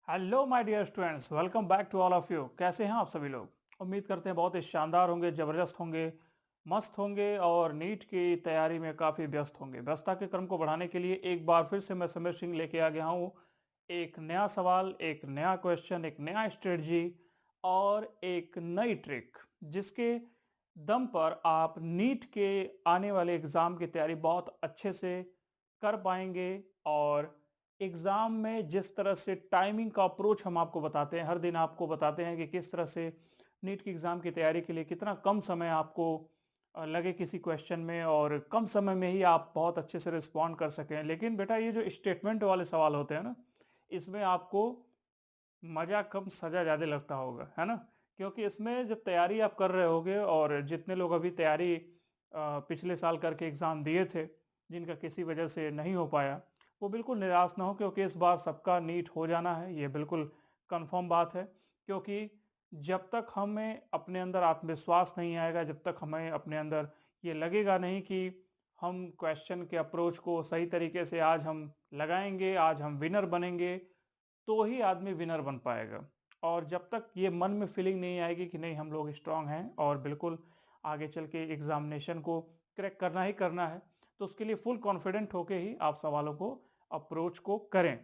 Hello my dear students, welcome back to all of you. कैसे हैं आप सभी लोग? उम्मीद करते हैं बहुत ही शानदार होंगे, ज़बरदस्त होंगे, मस्त होंगे और नीट की तैयारी में काफ़ी व्यस्त होंगे। व्यस्तता के क्रम को बढ़ाने के लिए एक बार फिर से मैं समीर सिंह लेके आ गया हूँ एक नया सवाल, एक नया क्वेश्चन, एक नया स्ट्रेटजी और एक नई ट्रिक, जिसके दम पर आप नीट के आने वाले एग्ज़ाम की तैयारी बहुत अच्छे से कर पाएंगे। और एग्ज़ाम में जिस तरह से टाइमिंग का अप्रोच हम आपको बताते हैं, हर दिन आपको बताते हैं कि किस तरह से नीट की एग्ज़ाम की तैयारी के लिए कितना कम समय आपको लगे किसी क्वेश्चन में और कम समय में ही आप बहुत अच्छे से रिस्पॉन्ड कर सकें। लेकिन बेटा ये जो स्टेटमेंट वाले सवाल होते हैं ना, इसमें आपको मज़ा कम सज़ा ज़्यादा लगता होगा, है ना? क्योंकि इसमें जब तैयारी आप कर रहे होगे और जितने लोग अभी तैयारी पिछले साल करके एग्ज़ाम दिए थे, जिनका किसी वजह से नहीं हो पाया, वो बिल्कुल निराश ना हो, क्योंकि इस बार सबका नीट हो जाना है, ये बिल्कुल कन्फर्म बात है। क्योंकि जब तक हमें अपने अंदर आत्मविश्वास नहीं आएगा, जब तक हमें अपने अंदर ये लगेगा नहीं कि हम क्वेश्चन के अप्रोच को सही तरीके से आज हम लगाएँगे, आज हम विनर बनेंगे, तो ही आदमी विनर बन पाएगा। और जब तक ये मन में फीलिंग नहीं आएगी कि नहीं हम लोग स्ट्रांग हैं और बिल्कुल आगे चल के एग्जामिनेशन को क्रैक करना ही करना है, तो उसके लिए फुल कॉन्फिडेंट होके ही आप सवालों को अप्रोच को करें।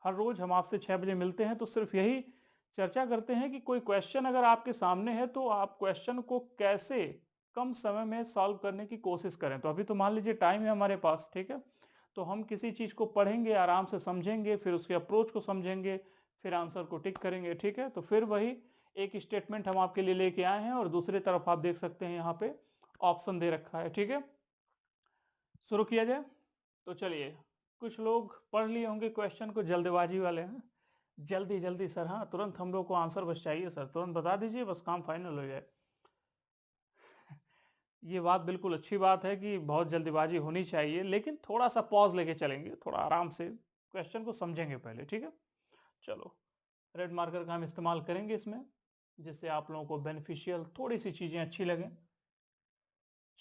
हर रोज हम आपसे 6 बजे मिलते हैं तो सिर्फ यही चर्चा करते हैं कि कोई क्वेश्चन अगर आपके सामने है तो आप क्वेश्चन को कैसे कम समय में सॉल्व करने की कोशिश करें। तो अभी तो मान लीजिए टाइम है हमारे पास, ठीक है? तो हम किसी चीज़ को पढ़ेंगे, आराम से समझेंगे, फिर उसके अप्रोच को समझेंगे, फिर आंसर को टिक करेंगे, ठीक है? तो फिर वही एक स्टेटमेंट हम आपके लिए लेके आए हैं और दूसरी तरफ आप देख सकते हैं यहाँ पे ऑप्शन दे रखा है, ठीक है? शुरू किया जाए? तो चलिए, कुछ लोग पढ़ लिए होंगे क्वेश्चन को, जल्दबाजी वाले हैं। जल्दी जल्दी सर, हाँ तुरंत हम लोग को आंसर बस चाहिए सर, तुरंत बता दीजिए बस काम फाइनल हो जाए। ये बात बिल्कुल अच्छी बात है कि बहुत जल्दबाजी होनी चाहिए, लेकिन थोड़ा सा पॉज लेके चलेंगे, थोड़ा आराम से क्वेश्चन को समझेंगे पहले, ठीक है? चलो, रेड मार्कर का हम इस्तेमाल करेंगे इसमें, जिससे आप लोगों को बेनिफिशियल थोड़ी सी चीजें अच्छी लगें।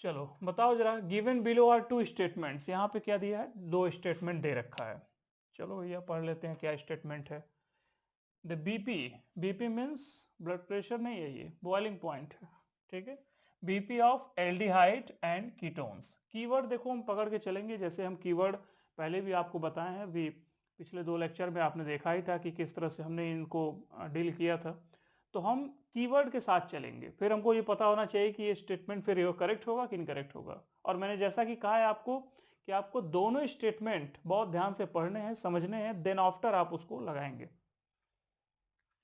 चलो बताओ जरा, given below are two statements, यहाँ पे क्या दिया है? दो स्टेटमेंट दे रखा है। चलो भैया पढ़ लेते हैं क्या स्टेटमेंट है। The BP, BP means blood pressure नहीं है, ये बॉइलिंग पॉइंट है, ठीक है? BP of aldehyde and ketones, keyword देखो हम पकड़ के चलेंगे, जैसे हम कीवर्ड पहले भी आपको बताए हैं, भी पिछले 2 लेक्चर में आपने देखा ही था कि किस तरह से हमने इनको डील किया था। तो हम कीवर्ड के साथ चलेंगे, फिर हमको ये पता होना चाहिए कि ये स्टेटमेंट फिर ये करेक्ट होगा कि इनकरेक्ट होगा। और मैंने जैसा कि कहा है आपको कि आपको दोनों स्टेटमेंट बहुत ध्यान से पढ़ने हैं, समझने हैं, देन आफ्टर आप उसको लगाएंगे।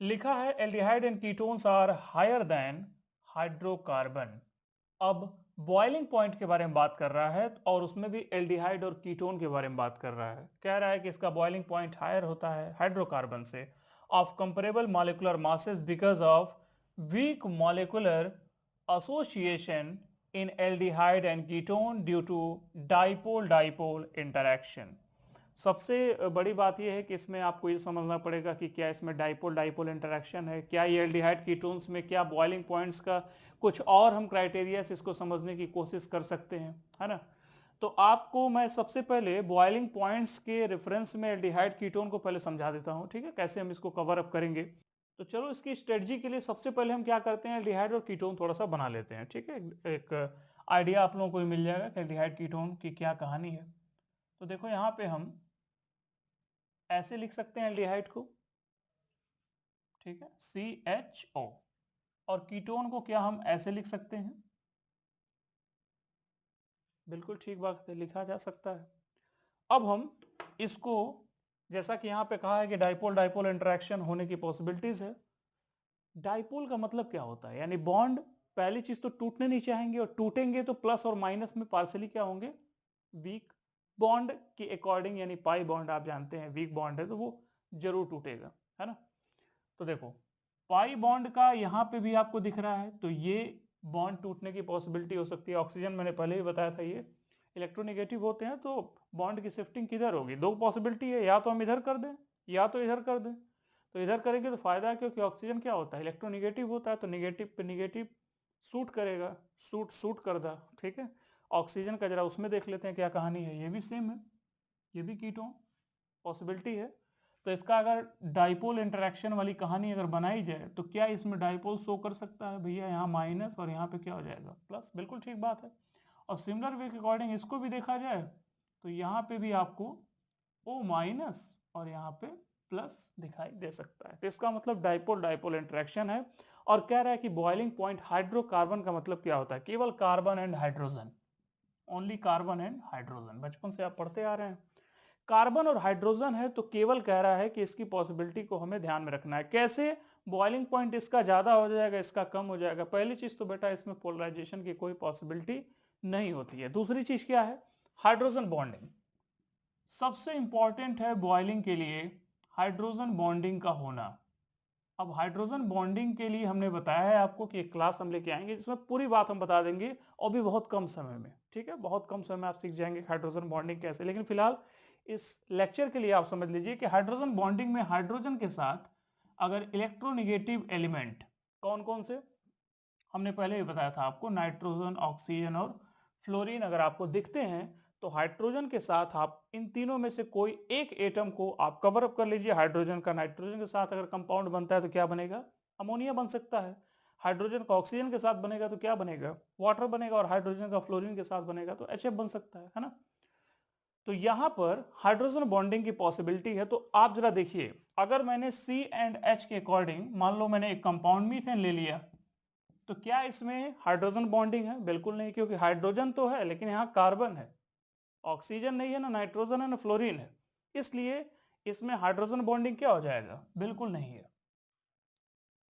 लिखा है aldehyde and ketones are higher than hydrocarbon. अब बॉइलिंग पॉइंट के बारे में बात कर रहा है और उसमें भी एल्डिहाइड और कीटोन के बारे में बात कर रहा है। कह रहा है कि इसका बॉइलिंग पॉइंट हायर होता है हाइड्रोकार्बन से, of comparable molecular masses because of weak molecular association in aldehyde and ketone due to dipole dipole interaction. सबसे बड़ी बात यह है कि इसमें आपको ये समझना पड़ेगा कि क्या इसमें डाइपोल डाइपोल इंटरेक्शन है, क्या ये एल्डिहाइड कीटोन्स में क्या बॉइलिंग पॉइंट्स का कुछ और हम क्राइटेरिया से इसको समझने की कोशिश कर सकते हैं, है ना? तो आपको मैं सबसे पहले बॉइलिंग पॉइंट्स के रेफरेंस में एल्डिहाइड कीटोन को पहले समझा देता हूं, ठीक है? कैसे हम इसको कवर अप करेंगे। तो चलो इसकी स्ट्रेटजी के लिए सबसे पहले हम क्या करते हैं, एल्डिहाइड और कीटोन थोड़ा सा बना लेते हैं, ठीक है? एक आइडिया आप लोगों को भी मिल जाएगा कि एल्डिहाइड कीटोन की क्या कहानी है। तो देखो यहाँ पे हम ऐसे लिख सकते हैं एल्डिहाइड को, ठीक है, CHO। और कीटोन को क्या हम ऐसे लिख सकते हैं? बिल्कुल ठीक बात है, लिखा जा सकता है। अब हम इसको, जैसा कि यहाँ पे कहा है कि डाइपोल डाइपोल इंटरेक्शन होने की पॉसिबिलिटीज है। डाइपोल का मतलब क्या होता है? यानी बॉन्ड, पहली चीज तो टूटने नहीं चाहेंगे, और टूटेंगे तो प्लस और माइनस में पार्सली क्या होंगे? वीक बॉन्ड के अकॉर्डिंग, यानी पाई बॉन्ड आप जानते हैं वीक बॉन्ड है तो वो जरूर टूटेगा, है ना? तो देखो, पाई बॉन्ड का यहाँ पे भी आपको दिख रहा है, तो ये बॉन्ड टूटने की पॉसिबिलिटी हो सकती है। ऑक्सीजन मैंने पहले ही बताया था ये इलेक्ट्रोनेगेटिव होते हैं, तो बॉन्ड की शिफ्टिंग किधर होगी? दो पॉसिबिलिटी है, या तो हम इधर कर दें या तो इधर कर दें। तो इधर करेंगे तो फायदा है, क्योंकि ऑक्सीजन क्या होता है? इलेक्ट्रोनेगेटिव होता है, तो निगेटिव पे निगेटिव सूट करेगा, सूट सूट कर दा, ठीक है? ऑक्सीजन का जरा उसमें देख लेते हैं क्या कहानी है। ये भी सेम है, ये भी कीटोन पॉसिबिलिटी है। तो इसका अगर डाइपोल इंटरेक्शन वाली कहानी अगर बनाई जाए तो क्या इसमें डाइपोल शो कर सकता है भैया, यहाँ माइनस और यहाँ पे क्या हो जाएगा प्लस, बिल्कुल ठीक बात है। और सिमिलर वे के अकॉर्डिंग इसको भी देखा जाए तो यहाँ पे भी आपको O माइनस और यहाँ पे प्लस दिखाई दे सकता है। तो इसका मतलब डाइपोल डाइपोल इंटरेक्शन है। और कह रहा है कि बॉइलिंग पॉइंट हाइड्रोकार्बन का मतलब क्या होता है, केवल carbon and hydrogen, only carbon and hydrogen, बचपन से आप पढ़ते आ रहे हैं। कार्बन और हाइड्रोजन है तो केवल कह रहा है कि इसकी पॉसिबिलिटी को हमें ध्यान में रखना है। कैसे? बॉइलिंग पॉइंट इसका ज्यादा हो जाएगा, इसका कम हो जाएगा। पहली चीज तो बेटा इसमें पोलराइजेशन की कोई पॉसिबिलिटी नहीं होती है। दूसरी चीज क्या है? हाइड्रोजन बॉन्डिंग सबसे इंपॉर्टेंट है बॉइलिंग के लिए, हाइड्रोजन बॉन्डिंग का होना। अब हाइड्रोजन बॉन्डिंग के लिए हमने बताया है आपको कि एक क्लास हम लेके आएंगे जिसमें पूरी बात हम बता देंगे और भी बहुत कम समय में, ठीक है, बहुत कम समय में आप सीख जाएंगे हाइड्रोजन बॉन्डिंग कैसे। लेकिन फिलहाल इस लेक्चर के लिए आप समझ लीजिए कि हाइड्रोजन बॉन्डिंग में हाइड्रोजन के साथ अगर इलेक्ट्रोनेगेटिव एलिमेंट कौन कौन से, हमने पहले ही बताया था आपको, नाइट्रोजन, ऑक्सीजन और फ्लोरीन अगर आपको दिखते हैं तो हाइड्रोजन के साथ आप इन तीनों में से कोई एक एटम को आप कवर अप कर लीजिए। हाइड्रोजन का नाइट्रोजन के साथ अगर कंपाउंड बनता है तो क्या बनेगा? अमोनिया बन सकता है। हाइड्रोजन का ऑक्सीजन के साथ बनेगा तो क्या बनेगा? वाटर बनेगा। और हाइड्रोजन का फ्लोरीन के साथ बनेगा तो HF बन सकता है ना। तो यहां पर हाइड्रोजन बॉन्डिंग की पॉसिबिलिटी है। तो आप जरा देखिए, अगर मैंने C एंड H के अकॉर्डिंग मान लो मैंने एक कंपाउंड मीथेन ले लिया तो क्या इसमें हाइड्रोजन बॉन्डिंग है? बिल्कुल नहीं, क्योंकि हाइड्रोजन तो है लेकिन यहाँ कार्बन है, ऑक्सीजन नहीं है, ना नाइट्रोजन है, ना फ्लोरीन है। इसलिए इसमें हाइड्रोजन बॉन्डिंग क्या हो जाएगा? बिल्कुल नहीं है।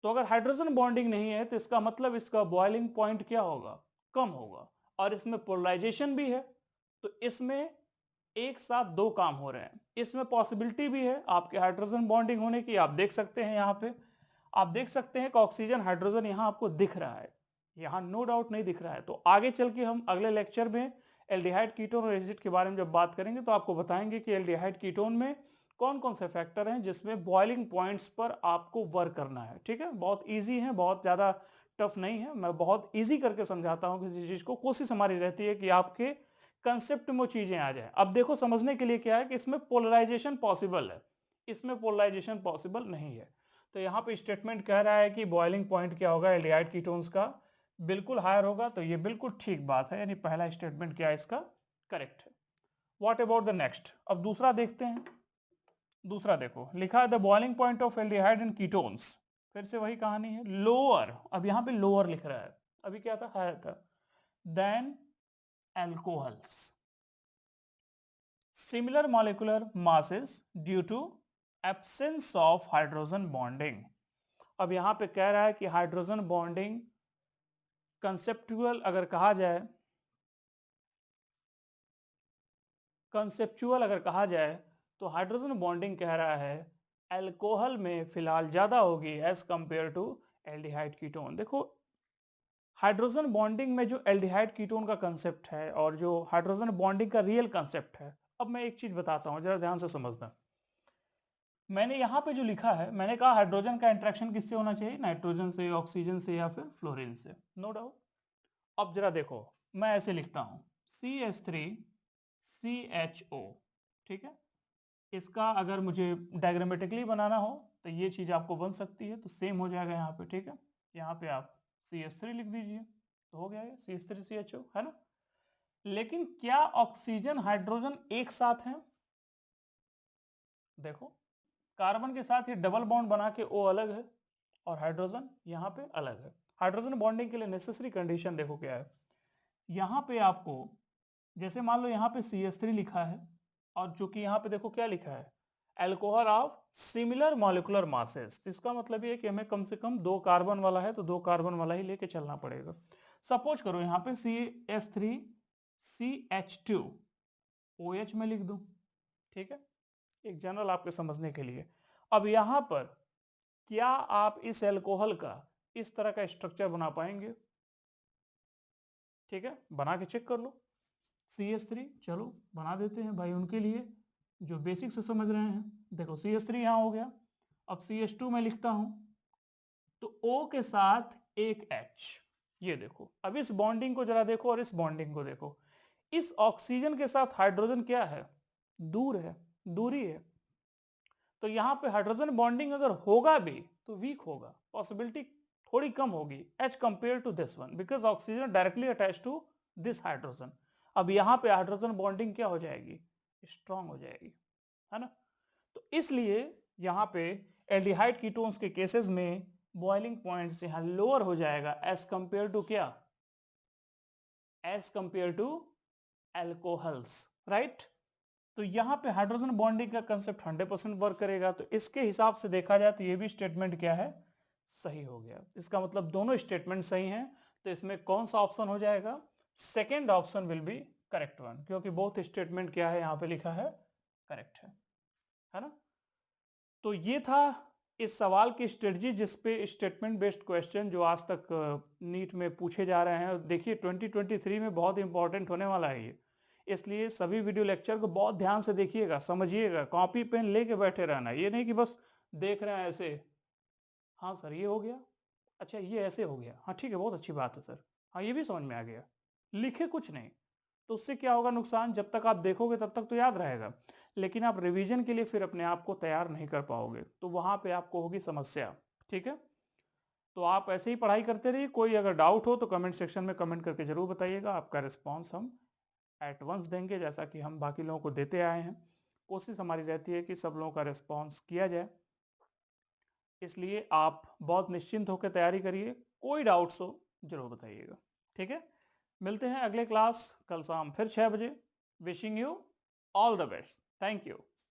तो अगर हाइड्रोजन बॉन्डिंग नहीं है तो इसका मतलब इसका बॉइलिंग पॉइंट क्या होगा? कम होगा। और इसमें पोलराइजेशन भी है तो इसमें एक साथ दो काम हो रहे हैं। इसमें पॉसिबिलिटी भी है आपके हाइड्रोजन बॉन्डिंग होने की। आप देख सकते हैं यहाँ पे, आप देख सकते हैं कि ऑक्सीजन हाइड्रोजन यहाँ आपको दिख रहा है, यहाँ नो डाउट नहीं दिख रहा है। तो आगे चल के हम अगले लेक्चर में एल्डिहाइड कीटोन और एसिड के बारे में जब बात करेंगे तो आपको बताएंगे कि एल्डिहाइड कीटोन में कौन कौन से फैक्टर हैं जिसमें बॉइलिंग पॉइंट्स पर आपको वर्क करना है। ठीक है, बहुत ईजी है, बहुत ज्यादा टफ नहीं है। मैं बहुत ईजी करके समझाता हूँ किसी चीज को। कोशिश हमारी रहती है कि आपके कंसेप्ट में वो चीजें आ जाए। अब देखो समझने के लिए क्या है कि इसमें पोलराइजेशन पॉसिबल है, इसमें पोलराइजेशन पॉसिबल नहीं है। तो यहाँ पे स्टेटमेंट कह रहा है कि बॉइलिंग पॉइंट क्या होगा एल्डिहाइड कीटोन्स का? बिल्कुल हायर होगा। तो ये बिल्कुल ठीक बात है, यानी पहला स्टेटमेंट क्या है इसका? करेक्ट है। What about the next? अब दूसरा देखते हैं। दूसरा देखो लिखा है the boiling point of aldehyde and ketones. फिर से वही कहानी है, लोअर। अब यहाँ पे लोअर लिख रहा है, अभी क्या था? हायर था। Then alcohols, similar molecular masses due to absence of hydrogen bonding. अब यहां पे कह रहा है कि हाइड्रोजन बॉन्डिंग कंसेप्चुअल अगर कहा जाए, कंसेप्चुअल अगर कहा जाए तो हाइड्रोजन बॉन्डिंग कह रहा है अल्कोहल में फिलहाल ज्यादा होगी as compare to aldehyde ketone. देखो हाइड्रोजन बॉन्डिंग में जो एल्डिहाइड कीटोन का कंसेप्ट है और जो हाइड्रोजन बॉन्डिंग का रियल कंसेप्ट है, अब मैं एक चीज बताता हूं, जरा ध्यान से समझना। मैंने यहां पे जो लिखा है, मैंने कहा हाइड्रोजन का इंट्रैक्शन किससे होना चाहिए? नाइट्रोजन से, ऑक्सीजन से या फिर फ्लोरीन से, नो डाउट। अब जरा देखो, मैं ऐसे लिखता हूं CH3CHO, ठीक है। इसका अगर मुझे डायग्रामेटिकली बनाना हो तो ये चीज आपको बन सकती है, तो सेम हो जाएगा यहाँ पे, ठीक है। यहाँ पे आप CH3 लिख दीजिए तो हो गया ये CH3CHO, है ना। लेकिन क्या ऑक्सीजन हाइड्रोजन एक साथ हैं? देखो कार्बन के साथ ये डबल बॉन्ड बना के O अलग है और हाइड्रोजन यहाँ पे अलग है। हाइड्रोजन बॉन्डिंग के लिए नेसेसरी कंडीशन देखो क्या है। यहाँ पे आपको, जैसे मान लो यहाँ पे CH3 लिखा है और चूंकि यहाँ पे देखो क्या लिखा है, alcohol of similar molecular masses. इसका मतलब ये है कि हमें कम से कम दो कार्बन वाला है तो दो कार्बन वाला ही लेके चलना पड़ेगा। सपोज करो यहाँ पे CH3CH2 OH में लिख दो, ठीक है, एक जनरल आपके समझने के लिए। अब यहां पर क्या आप इस एल्कोहल का इस तरह का स्ट्रक्चर बना पाएंगे? ठीक है, बना के चेक कर लो। CH3 चलो बना देते हैं भाई उनके लिए जो बेसिक से समझ रहे हैं। देखो CH3 यहां हो गया। अब CH2 में लिखता हूं तो O के साथ एक H, ये देखो। अब इस बॉन्डिंग को जरा देखो और इस बॉन्डिंग को देखो। इस ऑक्सीजन के साथ हाइड्रोजन क्या है? दूर है, दूरी है। तो यहाँ पे हाइड्रोजन बॉन्डिंग अगर होगा भी तो वीक होगा, पॉसिबिलिटी थोड़ी कम होगी as compare to this one, because oxygen directly attach to this hydrogen. अब यहाँ पे हाइड्रोजन बॉन्डिंग क्या हो जाएगी, स्ट्रांग हो जाएगी, है ना। तो इसलिए यहाँ पे एल्डिहाइड कीटोन्स के केसेस में बॉइलिंग पॉइंट यहाँ लोअर हो जाएगा एज कंपेयर टू क्या, as compare to alcohols, right. तो यहाँ पे हाइड्रोजन बॉन्डिंग का कंसेप्ट 100% वर्क करेगा। तो इसके हिसाब से देखा जाए तो ये भी स्टेटमेंट क्या है, सही हो गया। इसका मतलब दोनों स्टेटमेंट सही हैं। तो इसमें कौन सा ऑप्शन हो जाएगा, second option will be correct one, क्योंकि बोथ स्टेटमेंट क्या है यहाँ पे लिखा है, करेक्ट है ना। तो ये था इस सवाल की स्ट्रेटजी, जिसपे स्टेटमेंट बेस्ड क्वेश्चन जो आज तक नीट में पूछे जा रहे हैं। देखिए 2023 में बहुत इंपॉर्टेंट होने वाला है ये, इसलिए सभी वीडियो लेक्चर को बहुत ध्यान से देखिएगा, समझिएगा, कॉपी पेन लेके बैठे रहना। ये नहीं कि बस देख रहे हैं ऐसे, हाँ सर ये हो गया, अच्छा ये ऐसे हो गया, हाँ ठीक है बहुत अच्छी बात है सर, हाँ ये भी समझ में आ गया, लिखे कुछ नहीं। तो उससे क्या होगा नुकसान, जब तक आप देखोगे तब तक तो याद रहेगा, लेकिन आप रिवीजन के लिए फिर अपने आप को तैयार नहीं कर पाओगे, तो वहां पे आपको होगी समस्या। ठीक है, तो आप ऐसे ही पढ़ाई करते रहिए। कोई अगर डाउट हो तो कमेंट सेक्शन में कमेंट करके जरूर बताइएगा, आपका रिस्पॉन्स हम एट वंस देंगे, जैसा कि हम बाकी लोगों को देते आए हैं। कोशिश हमारी रहती है कि सब लोगों का रिस्पॉन्स किया जाए, इसलिए आप बहुत निश्चिंत होकर तैयारी करिए। कोई डाउट्स हो जरूर बताइएगा, ठीक है। मिलते हैं अगले क्लास कल शाम फिर 6 बजे। Wishing you all the best, thank you.